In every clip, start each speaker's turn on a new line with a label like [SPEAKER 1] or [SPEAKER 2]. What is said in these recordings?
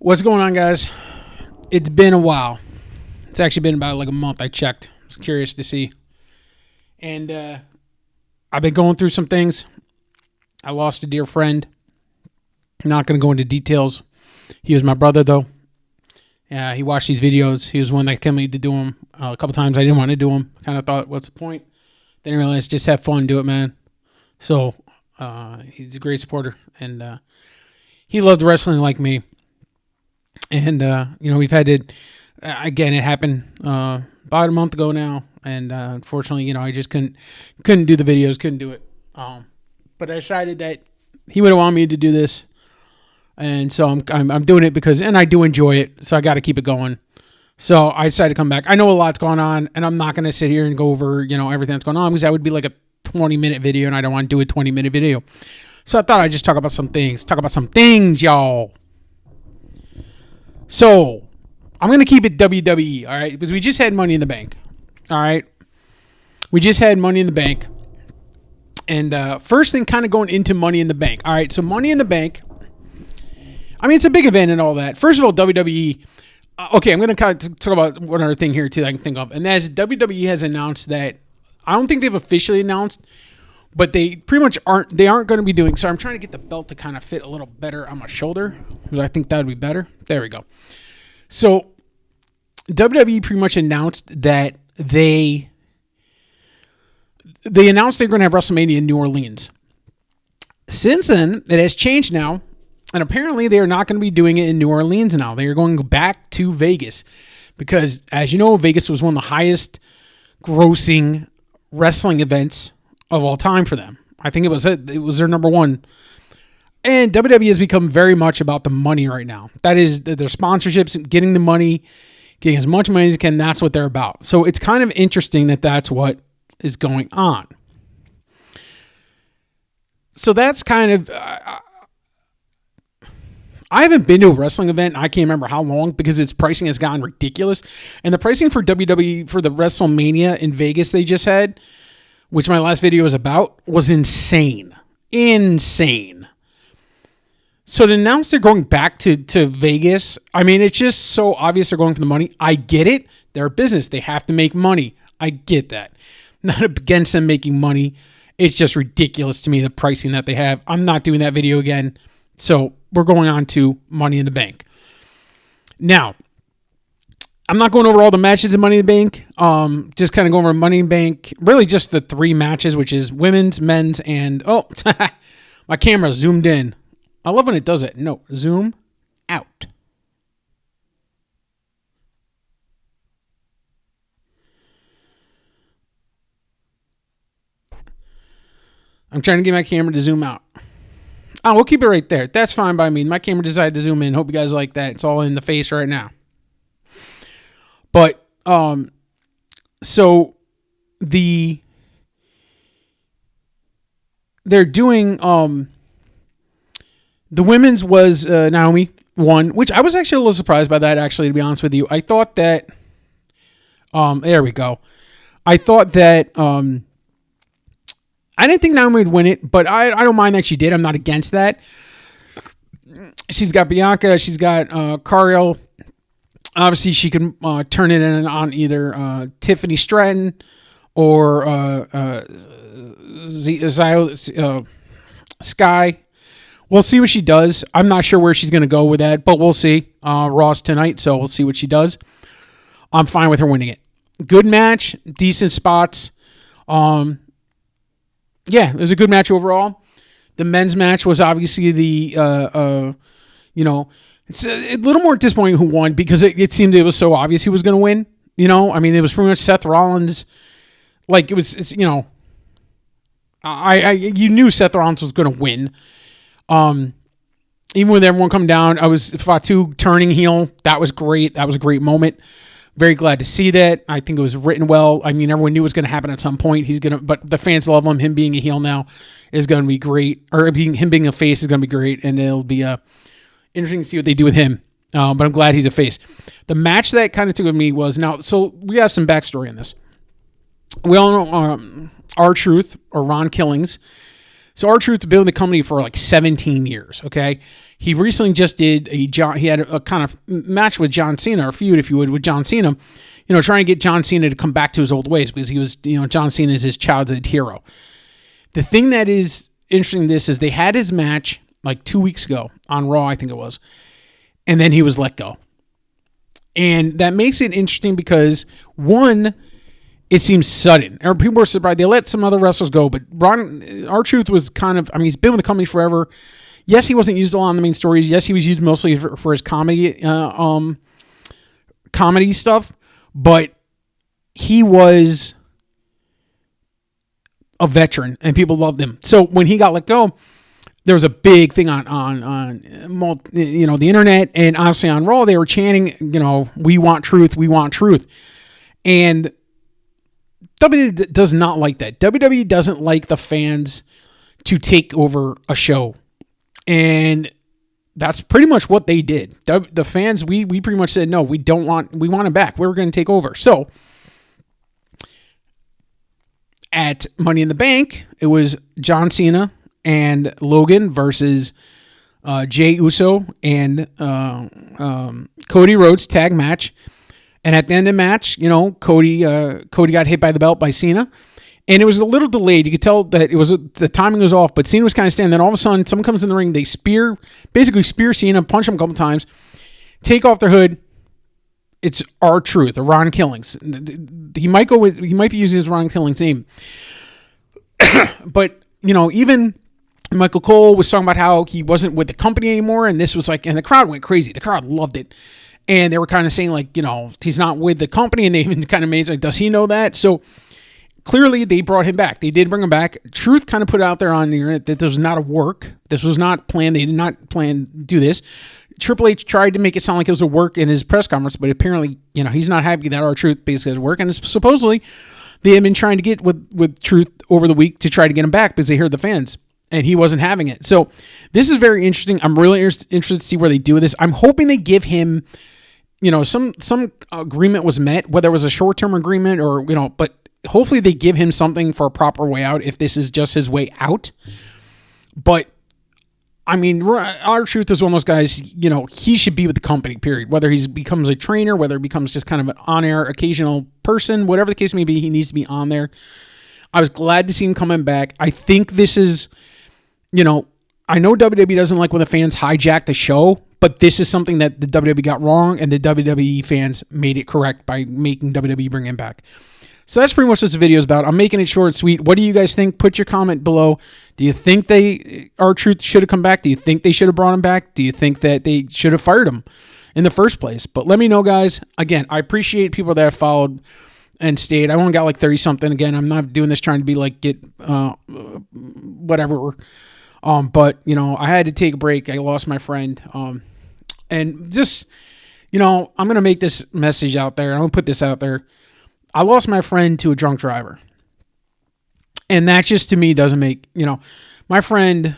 [SPEAKER 1] What's going on, guys? It's been a while. It's actually been about like a month. I checked. I was curious to see. And I've been going through some things. I lost a dear friend. I'm not going to go into details. He was my brother, though. He watched these videos. He was one that came me to do them. A couple times I didn't want to do them. Kind of thought, what's the point? Then I realized, just have fun, do it, man. So he's a great supporter. And he loved wrestling like me. And, we've had to, again, it happened about a month ago now. And unfortunately, I just couldn't do the videos, couldn't do it. But I decided that he would have wanted me to do this. And so I'm doing it because, and I do enjoy it. So I got to keep it going. So I decided to come back. I know a lot's going on, and I'm not going to sit here and go over, everything that's going on, because that would be like a 20-minute video, and I don't want to do a 20-minute video. So I thought I'd just talk about some things, y'all. So, I'm going to keep it WWE, all right? Because we just had Money in the Bank, all right? We just had Money in the Bank. And first thing kind of going into Money in the Bank, all right? So, Money in the Bank, I mean, it's a big event and all that. First of all, WWE, okay, I'm going to kind of talk about one other thing here, too, that I can think of. And that is WWE has announced that, I don't think they've officially announced, but they pretty much aren't going to be doing, so I'm trying to get the belt to kind of fit a little better on my shoulder, because I think that would be better. There we go. So WWE pretty much announced that they announced they're going to have WrestleMania in New Orleans. Since then, it has changed now, and apparently they are not going to be doing it in New Orleans now. They are going back to Vegas, because as you know, Vegas was one of the highest grossing wrestling events of all time for them. I think it was their number one. And WWE has become very much about the money right now. That is their sponsorships, getting the money, getting as much money as they can. That's what they're about. So it's kind of interesting that that's what is going on. So that's kind of... I haven't been to a wrestling event. I can't remember how long, because its pricing has gotten ridiculous. And the pricing for WWE, for the WrestleMania in Vegas they just had, which my last video was about, was insane. Insane. So to announce they're going back to Vegas, I mean, it's just so obvious they're going for the money. I get it. They're a business. They have to make money. I get that. Not against them making money. It's just ridiculous to me, the pricing that they have. I'm not doing that video again. So we're going on to Money in the Bank. Now, I'm not going over all the matches in Money in the Bank. Just kind of going over Money in the Bank. Really just the three matches, which is women's, men's, and... Oh, my camera zoomed in. I love when it does it. No, zoom out. I'm trying to get my camera to zoom out. Oh, we'll keep it right there. That's fine by me. My camera decided to zoom in. Hope you guys like that. It's all in the face right now. But, so they're doing, the women's was Naomi won, which I was actually a little surprised by that, actually, to be honest with you. I thought that, there we go. I thought that, I didn't think Naomi would win it, but I don't mind that she did. I'm not against that. She's got Bianca. She's got Cariel. Obviously, she can turn it in on either Tiffany Stratton or Sky. We'll see what she does. I'm not sure where she's going to go with that, but we'll see. Raw's tonight, so we'll see what she does. I'm fine with her winning it. Good match, decent spots. Yeah, it was a good match overall. The men's match was obviously the, it's a little more disappointing who won, because it seemed it was so obvious he was going to win. I mean, it was pretty much Seth Rollins. Like, you knew Seth Rollins was going to win. Even with everyone coming down, Fatu turning heel. That was great. That was a great moment. Very glad to see that. I think it was written well. I mean, everyone knew it was going to happen at some point. But the fans love him. Him being a heel now is going to be great. Or him being a face is going to be great. And it'll be interesting to see what they do with him. But I'm glad he's a face. The match that kind of took with me was so we have some backstory on this. We all know R-Truth, or Ron Killings, So R-Truth has been with the company for like 17 years, okay? He recently just did he had a kind of match with John Cena, or feud, if you would, with John Cena, trying to get John Cena to come back to his old ways, because he was, John Cena is his childhood hero. The thing that is interesting in this is they had his match like 2 weeks ago on Raw, I think it was, and then he was let go. And that makes it interesting because, one, it seems sudden. People were surprised. They let some other wrestlers go, but R-Truth was kind of, he's been with the company forever. Yes, he wasn't used a lot in the main stories. Yes, he was used mostly for his comedy stuff, but he was a veteran and people loved him. So when he got let go, there was a big thing on the internet, and obviously on Raw they were chanting, we want truth, we want truth. And WWE does not like that. WWE doesn't like the fans to take over a show. And that's pretty much what they did. The fans, we pretty much said, no, we want him back. We're going to take over. So at Money in the Bank, it was John Cena and Logan versus Jey Uso and Cody Rhodes tag match. And at the end of the match, Cody got hit by the belt by Cena. And it was a little delayed. You could tell that the timing was off, but Cena was kind of standing. Then all of a sudden, someone comes in the ring. They basically spear Cena, punch him a couple times, take off their hood. It's R-Truth, or Ron Killings. He might be using his Ron Killings name. But, even Michael Cole was talking about how he wasn't with the company anymore. And this was and the crowd went crazy. The crowd loved it. And they were kind of saying, he's not with the company. And they even kind of made does he know that? So clearly they brought him back. They did bring him back. Truth kind of put out there on the internet that this was not a work. This was not planned. They did not plan to do this. Triple H tried to make it sound like it was a work in his press conference, but apparently, he's not happy that R-Truth basically has work. And supposedly they had been trying to get with Truth over the week to try to get him back because they heard the fans, and he wasn't having it. So this is very interesting. I'm really interested to see where they do with this. I'm hoping they give him, some agreement was met, whether it was a short-term agreement or, but hopefully they give him something for a proper way out if this is just his way out. But R-Truth is one of those guys, he should be with the company, period. Whether he becomes a trainer, whether he becomes just kind of an on-air occasional person, whatever the case may be, he needs to be on there. I was glad to see him coming back. I think this is, I know WWE doesn't like when the fans hijack the show, but this is something that the WWE got wrong, and the WWE fans made it correct by making WWE bring him back. So that's pretty much what this video is about. I'm making it short and sweet. What do you guys think? Put your comment below. Do you think R-Truth should have come back? Do you think they should have brought him back? Do you think that they should have fired him in the first place? But let me know, guys. Again, I appreciate people that have followed and stayed. I only got like 30-something. Again, I'm not doing this trying to be get whatever. But, I had to take a break. I lost my friend. And just, I'm going to make this message out there. I'm going to put this out there. I lost my friend to a drunk driver. And that just, to me, doesn't make, my friend,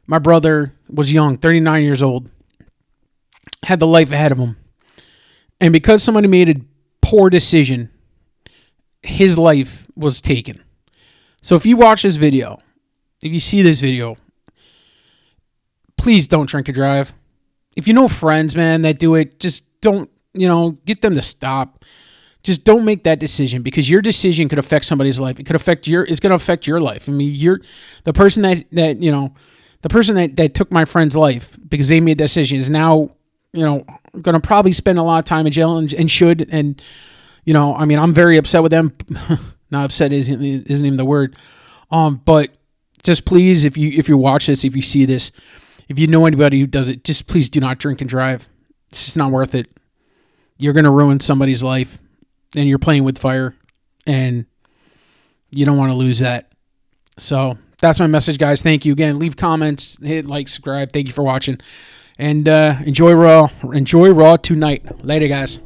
[SPEAKER 1] my brother was young, 39 years old, had the life ahead of him. And because somebody made a poor decision, his life was taken. So if you watch this video, if you see this video, please don't drink and drive. If you know friends, man, that do it, just don't, get them to stop. Just don't make that decision, because your decision could affect somebody's life. It could affect it's going to affect your life. I mean, you're the person the person that took my friend's life because they made that decision is now, going to probably spend a lot of time in jail and should. And, I'm very upset with them. Not upset isn't even the word. But just please, if you watch this, if you see this, if you know anybody who does it, just please do not drink and drive. It's just not worth it. You're going to ruin somebody's life. And you're playing with fire, and you don't want to lose that. So that's my message, guys. Thank you again. Leave comments, hit like, subscribe. Thank you for watching, and enjoy Raw. Enjoy Raw tonight. Later, guys.